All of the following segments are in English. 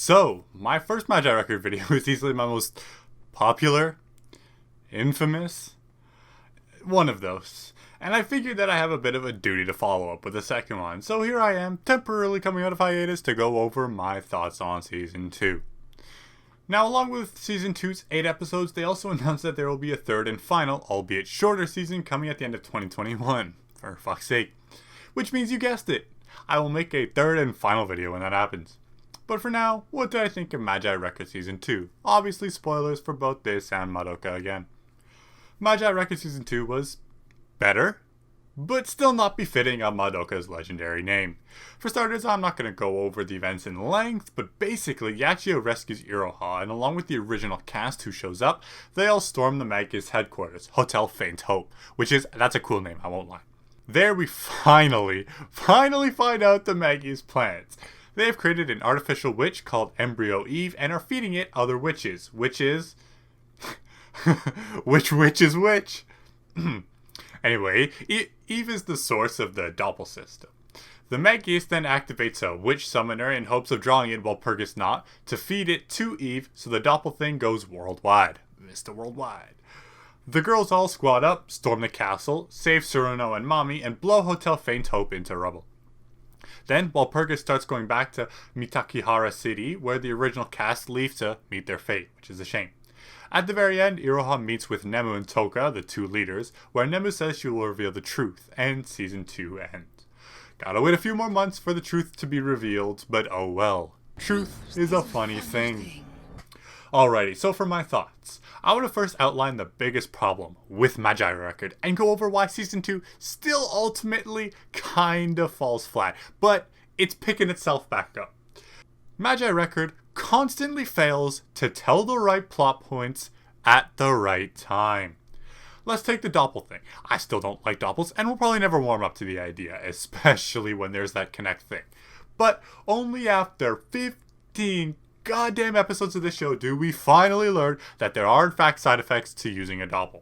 So, my first Magia record video is easily my most popular, infamous, one of those. And I figured that I have a bit of a duty to follow up with the second one. So here I am, temporarily coming out of hiatus to go over my thoughts on Season 2. Now, along with Season 2's 8 episodes, they also announced that there will be a third and final, albeit shorter season coming at the end of 2021. For fuck's sake. Which means you guessed it. I will make a third and final video when that happens. But for now, what did I think of Magi Record Season 2? Obviously spoilers for both this and Madoka again. Magi Record Season 2 was better, but still not befitting of Madoka's legendary name. For starters, I'm not going to go over the events in length, but basically Yachio rescues Iroha, and along with the original cast who shows up, they all storm the Magia's headquarters, Hotel Faint Hope, that's a cool name, I won't lie. There we finally find out the Magia's plans. They have created an artificial witch called Embryo Eve and are feeding it other witches. Which is which? Anyway, Eve is the source of the Doppel system. The Magius then activates a witch summoner in hopes of drawing it while Purgus not, to feed it to Eve so the Doppel thing goes worldwide. Mr. Worldwide. The girls all squad up, storm the castle, save Suruno and Mami, and blow Hotel Faint Hope into rubble. Then, while Purgus starts going back to Mitakihara City, where the original cast leave to meet their fate, which is a shame. At the very end, Iroha meets with Nemu and Toka, the two leaders, where Nemu says she will reveal the truth, and Season 2 ends. Gotta wait a few more months for the truth to be revealed, but oh well. Truth is a funny thing. Alrighty, so for my thoughts, I want to first outline the biggest problem with Magi Record and go over why Season 2 still ultimately kinda falls flat, but it's picking itself back up. Magi Record constantly fails to tell the right plot points at the right time. Let's take the Doppel thing. I still don't like Doppels and will probably never warm up to the idea, especially when there's that connect thing. But only after 15 goddamn episodes of this show do we finally learn that there are in fact side effects to using a Doppel.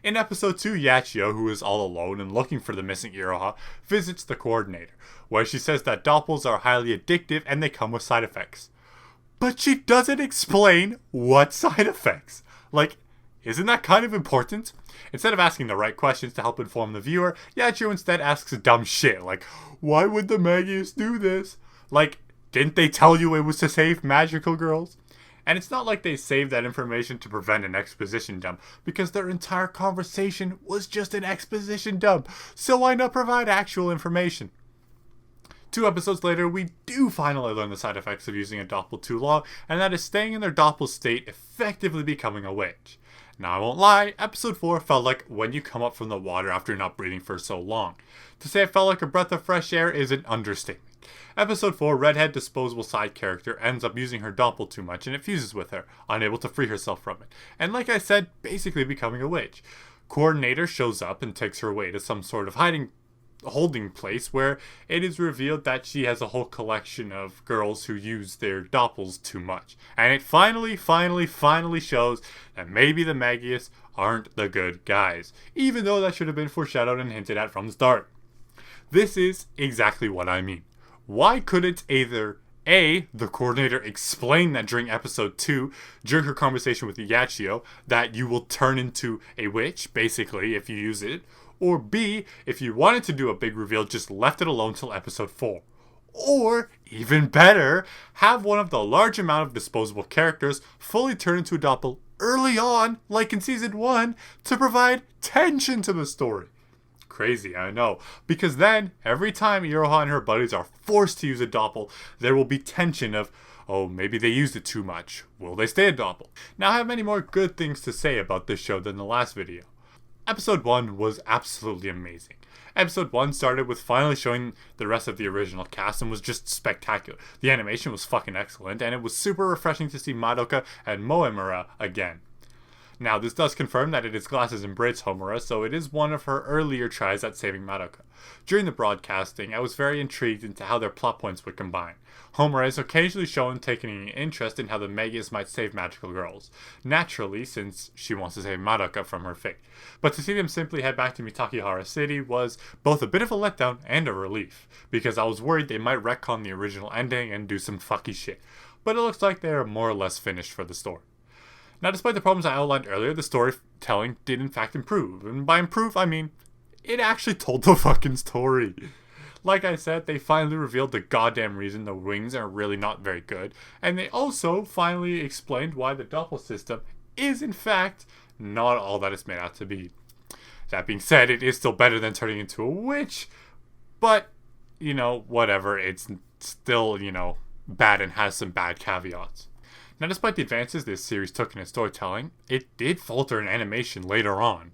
In episode 2, Yachio, who is all alone and looking for the missing Iroha, visits the coordinator, where she says that Doppels are highly addictive and they come with side effects. But she doesn't explain what side effects. Isn't that kind of important? Instead of asking the right questions to help inform the viewer, Yachio instead asks dumb shit like, why would the Magius do this? Didn't they tell you it was to save magical girls? And it's not like they saved that information to prevent an exposition dump, because their entire conversation was just an exposition dump, so why not provide actual information? 2 episodes later, we do finally learn the side effects of using a Doppel too long, and that is staying in their Doppel state, effectively becoming a witch. Now I won't lie, episode 4 felt like when you come up from the water after not breathing for so long. To say it felt like a breath of fresh air is an understatement. Episode 4, redhead disposable side character ends up using her Doppel too much and it fuses with her, unable to free herself from it. And like I said, basically becoming a witch. Coordinator shows up and takes her away to some sort of holding place where it is revealed that she has a whole collection of girls who use their Doppels too much. And it finally shows that maybe the Magius aren't the good guys, even though that should have been foreshadowed and hinted at from the start. This is exactly what I mean. Why couldn't either A, the coordinator explain that during episode 2, during her conversation with Yachio, that you will turn into a witch, basically, if you use it, or B, if you wanted to do a big reveal, just left it alone till episode 4. Or, even better, have one of the large amount of disposable characters fully turn into a Doppel early on, like in Season 1, to provide tension to the story. Crazy, I know. Because then, every time Iroha and her buddies are forced to use a Doppel, there will be tension of, oh, maybe they used it too much. Will they stay a Doppel? Now, I have many more good things to say about this show than the last video. Episode 1 was absolutely amazing. Episode 1 started with finally showing the rest of the original cast and was just spectacular. The animation was fucking excellent, and it was super refreshing to see Madoka and Moemura again. Now, this does confirm that it is Glasses and Braids Homura, so it is one of her earlier tries at saving Madoka. During the broadcasting, I was very intrigued into how their plot points would combine. Homura is occasionally shown taking an interest in how the Magius might save magical girls. Naturally, since she wants to save Madoka from her fate. But to see them simply head back to Mitakihara City was both a bit of a letdown and a relief, because I was worried they might retcon the original ending and do some fucky shit. but it looks like they are more or less finished for the story. Now, despite the problems I outlined earlier, the storytelling did in fact improve. And by improve, I mean, it actually told the fucking story. Like I said, they finally revealed the goddamn reason the wings are really not very good. And they also finally explained why the doppel system is in fact not all that it's made out to be. That being said, it is still better than turning into a witch. But, you know, whatever. It's still, you know, bad and has some bad caveats. Now, despite the advances this series took in its storytelling, it did falter in animation later on.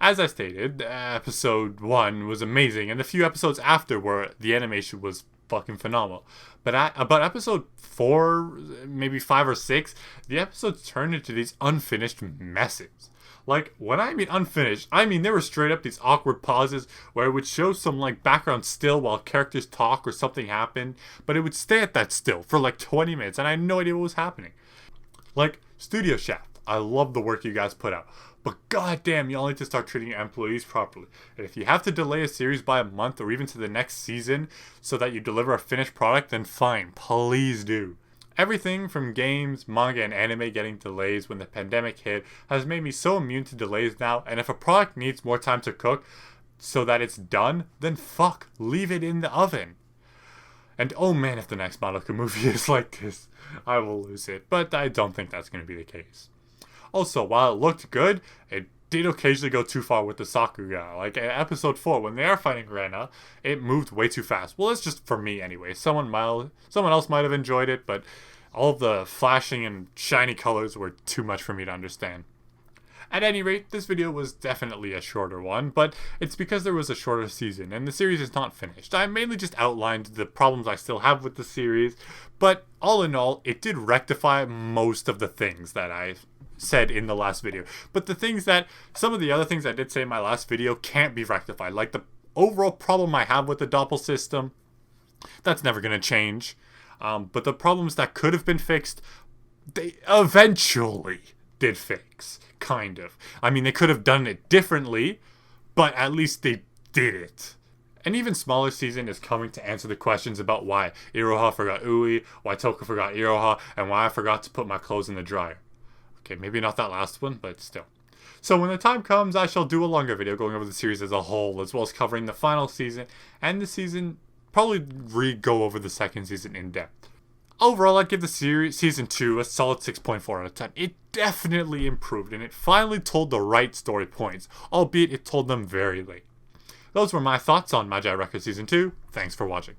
As I stated, episode 1 was amazing, and the few episodes after where the animation was fucking phenomenal. But at about episode 4, maybe 5 or 6, the episodes turned into these unfinished messes. Like, when I mean unfinished, I mean there were straight up these awkward pauses where it would show some, like, background still while characters talk or something happened, but it would stay at that still for, like, 20 minutes, and I had no idea what was happening. Like, Studio Shaft, I love the work you guys put out, but goddamn, y'all need to start treating your employees properly. And if you have to delay a series by a month or even to the next season so that you deliver a finished product, then fine, please do. Everything from games, manga, and anime getting delays when the pandemic hit has made me so immune to delays now, and if a product needs more time to cook so that it's done, then fuck, leave it in the oven. And oh man, if the next Madoka movie is like this, I will lose it, but I don't think that's going to be the case. Also, while it looked good, it did occasionally go too far with the Sakuga. Like in episode 4, when they are fighting Rena, it moved way too fast. Well, it's just for me anyway. Someone else might have enjoyed it, but all of the flashing and shiny colors were too much for me to understand. At any rate, this video was definitely a shorter one, but it's because there was a shorter season, and the series is not finished. I mainly just outlined the problems I still have with the series, but all in all, it did rectify most of the things that I said in the last video. But some of the other things I did say in my last video can't be rectified. Like the overall problem I have with the doppel system, that's never going to change. But the problems that could have been fixed, they eventually did fix. Kind of. I mean, they could have done it differently, but at least they did it. An even smaller season is coming to answer the questions about why Iroha forgot Ui, why Toka forgot Iroha, and why I forgot to put my clothes in the dryer. Okay, maybe not that last one, but still. So when the time comes, I shall do a longer video going over the series as a whole, as well as covering the final season, and the season, probably go over the second season in depth. Overall, I'd give the season 2 a solid 6.4 out of 10. It definitely improved, and it finally told the right story points, albeit it told them very late. Those were my thoughts on Magia Records Season 2. Thanks for watching.